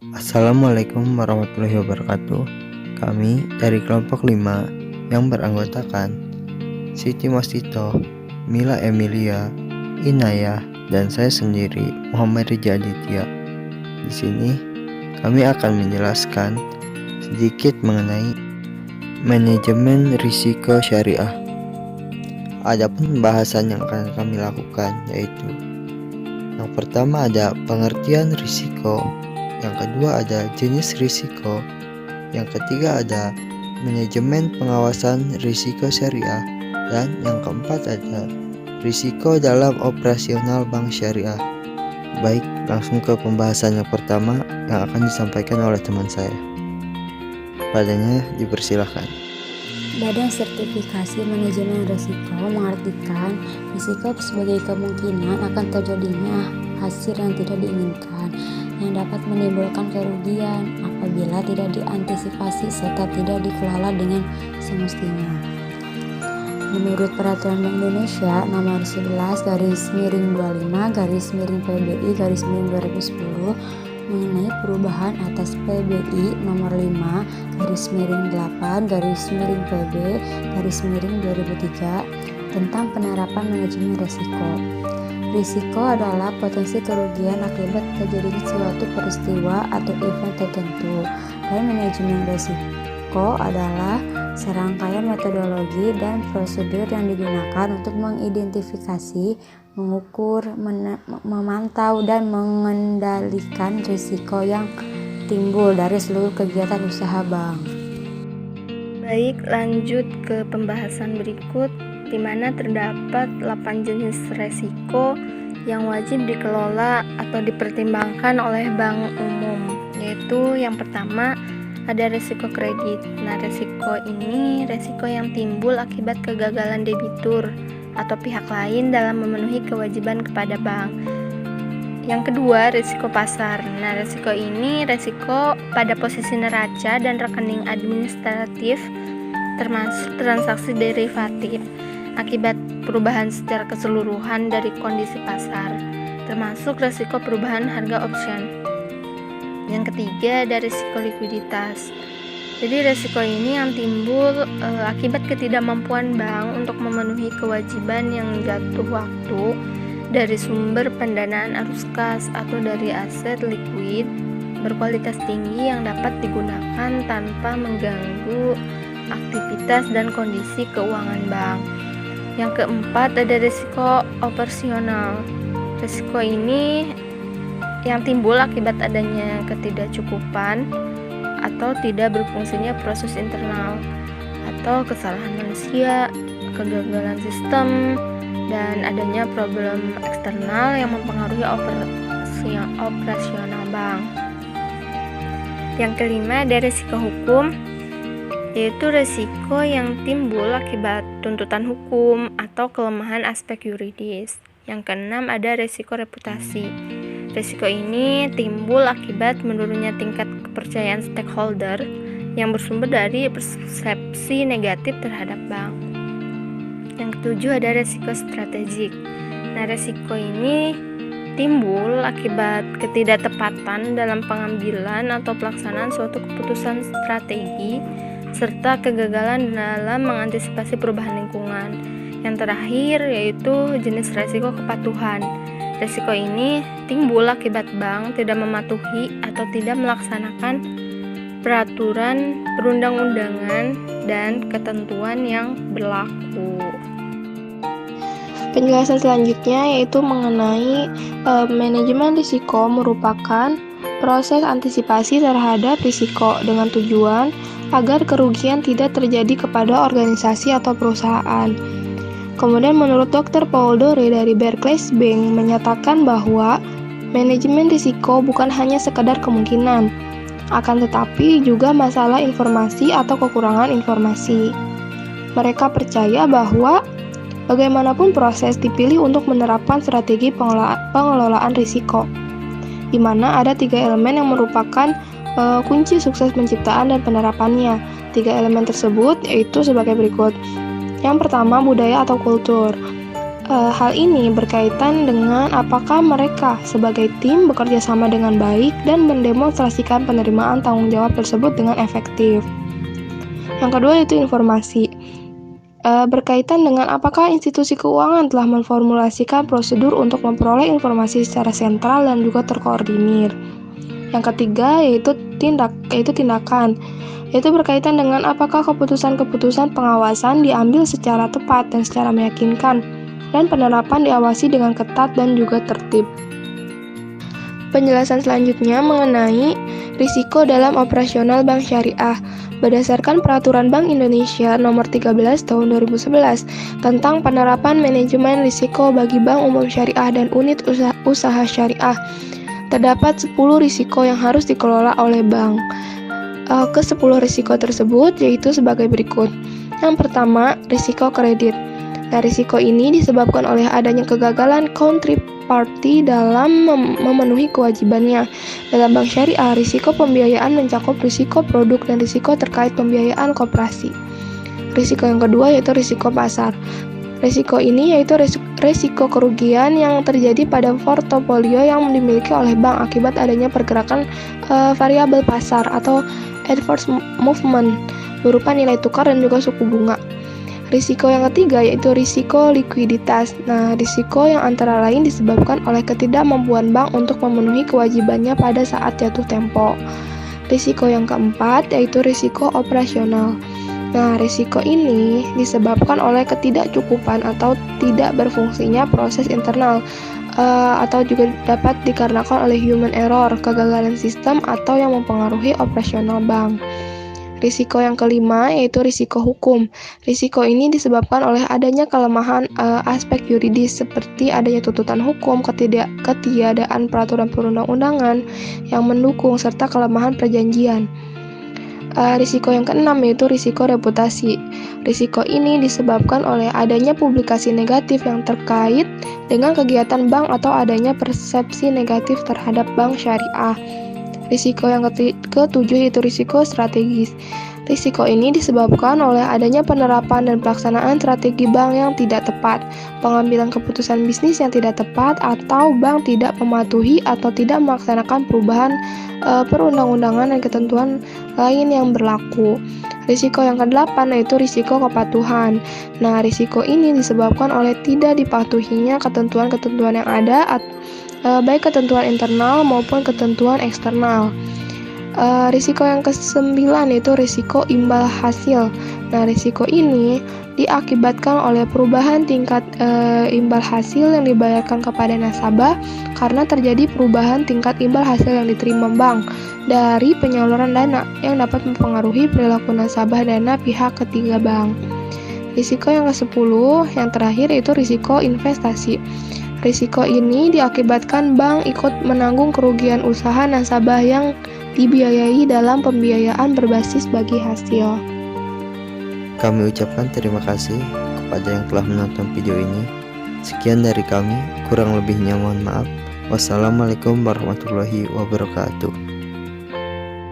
Assalamualaikum warahmatullahi wabarakatuh. Kami dari kelompok 5 yang beranggotakan Siti Mostito, Mila Emilia, Inayah, dan saya sendiri Muhammad Rija Aditya. Di sini kami akan menjelaskan sedikit mengenai manajemen risiko syariah. Adapun pembahasan yang akan kami lakukan yaitu yang pertama ada pengertian risiko, yang kedua ada jenis risiko, yang ketiga ada manajemen pengawasan risiko syariah, dan yang keempat ada risiko dalam operasional bank syariah. Baik, langsung ke pembahasan yang pertama yang akan disampaikan oleh teman saya. Padanya dipersilahkan. Badan Sertifikasi Manajemen Risiko mengartikan risiko sebagai kemungkinan akan terjadinya hasil yang tidak diinginkan yang dapat menimbulkan kerugian apabila tidak diantisipasi serta tidak dikelola dengan semestinya. Menurut Peraturan Bank Indonesia Nomor 11/25/PBI/2010 mengenai perubahan atas PBI Nomor 5/8/PB/2003 tentang penerapan manajemen risiko. Risiko adalah potensi kerugian akibat terjadinya suatu peristiwa atau event tertentu, dan manajemen risiko adalah serangkaian metodologi dan prosedur yang digunakan untuk mengidentifikasi, mengukur, memantau, dan mengendalikan risiko yang timbul dari seluruh kegiatan usaha bank. Baik, lanjut ke pembahasan berikut, di mana terdapat 8 jenis resiko yang wajib dikelola atau dipertimbangkan oleh bank umum, yaitu yang pertama ada resiko kredit. Nah, resiko ini resiko yang timbul akibat kegagalan debitur atau pihak lain dalam memenuhi kewajiban kepada bank. Yang kedua, risiko pasar. Nah, risiko ini resiko pada posisi neraca dan rekening administratif termasuk transaksi derivatif akibat perubahan secara keseluruhan dari kondisi pasar, termasuk risiko perubahan harga option. Yang ketiga, ada risiko likuiditas. Jadi risiko ini yang timbul akibat ketidakmampuan bank untuk memenuhi kewajiban yang jatuh waktu dari sumber pendanaan arus kas atau dari aset likuid berkualitas tinggi yang dapat digunakan tanpa mengganggu aktivitas dan kondisi keuangan bank. Yang keempat, ada risiko operasional. Risiko ini yang timbul akibat adanya ketidakcukupan atau tidak berfungsinya proses internal, atau kesalahan manusia, kegagalan sistem, dan adanya problem eksternal yang mempengaruhi operasional bank. Yang kelima, ada risiko hukum, yaitu risiko yang timbul akibat tuntutan hukum atau kelemahan aspek yuridis. Yang keenam, ada risiko reputasi. Risiko ini timbul akibat menurunnya tingkat kepercayaan stakeholder yang bersumber dari persepsi negatif terhadap bank. Yang ketujuh, ada risiko strategik. Nah, risiko ini timbul akibat ketidaktepatan dalam pengambilan atau pelaksanaan suatu keputusan strategi serta kegagalan dalam mengantisipasi perubahan lingkungan. Yang terakhir yaitu jenis risiko kepatuhan. Risiko ini timbul akibat bank tidak mematuhi atau tidak melaksanakan peraturan perundang-undangan dan ketentuan yang berlaku. Penjelasan selanjutnya yaitu mengenai manajemen risiko merupakan proses antisipasi terhadap risiko dengan tujuan agar kerugian tidak terjadi kepada organisasi atau perusahaan. Kemudian menurut Dr. Paul Dore dari Barclays Bank menyatakan bahwa manajemen risiko bukan hanya sekedar kemungkinan, akan tetapi juga masalah informasi atau kekurangan informasi. Mereka percaya bahwa bagaimanapun proses dipilih untuk menerapkan strategi pengelolaan risiko, di mana ada 3 elemen yang merupakan kunci sukses penciptaan dan penerapannya. 3 elemen tersebut yaitu sebagai berikut. Yang pertama, budaya atau kultur. Hal ini berkaitan dengan apakah mereka sebagai tim bekerja sama dengan baik dan mendemonstrasikan penerimaan tanggung jawab tersebut dengan efektif. Yang kedua yaitu informasi. Berkaitan dengan apakah institusi keuangan telah memformulasikan prosedur untuk memperoleh informasi secara sentral dan juga terkoordinir. Yang ketiga yaitu tindakan, yaitu berkaitan dengan apakah keputusan-keputusan pengawasan diambil secara tepat dan secara meyakinkan, dan penerapan diawasi dengan ketat dan juga tertib. Penjelasan selanjutnya mengenai risiko dalam operasional bank syariah. Berdasarkan Peraturan Bank Indonesia Nomor 13 Tahun 2011 tentang penerapan manajemen risiko bagi bank umum syariah dan unit usaha syariah, terdapat 10 risiko yang harus dikelola oleh bank. Ke-10 risiko tersebut yaitu sebagai berikut. Yang pertama, risiko kredit. Nah, risiko ini disebabkan oleh adanya kegagalan counterparty dalam memenuhi kewajibannya. Dalam bank syariah, risiko pembiayaan mencakup risiko produk dan risiko terkait pembiayaan koperasi. Risiko yang kedua yaitu risiko pasar. Risiko ini yaitu risiko kerugian yang terjadi pada portofolio yang dimiliki oleh bank akibat adanya pergerakan variabel pasar atau adverse movement berupa nilai tukar dan juga suku bunga. Risiko yang ketiga yaitu risiko likuiditas. Nah, risiko yang antara lain disebabkan oleh ketidakmampuan bank untuk memenuhi kewajibannya pada saat jatuh tempo. Risiko yang keempat yaitu risiko operasional. Nah, risiko ini disebabkan oleh ketidakcukupan atau tidak berfungsinya proses internal atau juga dapat dikarenakan oleh human error, kegagalan sistem atau yang mempengaruhi operasional bank. Risiko yang kelima yaitu risiko hukum. Risiko ini disebabkan oleh adanya kelemahan aspek yuridis seperti adanya tuntutan hukum, ketiadaan peraturan perundang-undangan yang mendukung, serta kelemahan perjanjian. Risiko yang keenam yaitu risiko reputasi. Risiko ini disebabkan oleh adanya publikasi negatif yang terkait dengan kegiatan bank atau adanya persepsi negatif terhadap bank syariah. Risiko yang ketujuh yaitu risiko strategis. Risiko ini disebabkan oleh adanya penerapan dan pelaksanaan strategi bank yang tidak tepat, pengambilan keputusan bisnis yang tidak tepat, atau bank tidak mematuhi atau tidak melaksanakan perubahan perundang-undangan dan ketentuan lain yang berlaku. Risiko yang kedelapan yaitu risiko kepatuhan. Nah, risiko ini disebabkan oleh tidak dipatuhinya ketentuan-ketentuan yang ada, baik ketentuan internal maupun ketentuan eksternal. Risiko yang ke-9 yaitu risiko imbal hasil. Nah, risiko ini diakibatkan oleh perubahan tingkat imbal hasil yang dibayarkan kepada nasabah karena terjadi perubahan tingkat imbal hasil yang diterima bank dari penyaluran dana yang dapat mempengaruhi perilaku nasabah dana pihak ketiga bank. Risiko yang ke-10 yang terakhir yaitu risiko investasi. Risiko ini diakibatkan bank ikut menanggung kerugian usaha nasabah yang dibiayai dalam pembiayaan berbasis bagi hasil. Kami ucapkan terima kasih kepada yang telah menonton video ini. Sekian dari kami, kurang lebihnya mohon maaf. Wassalamualaikum warahmatullahi wabarakatuh.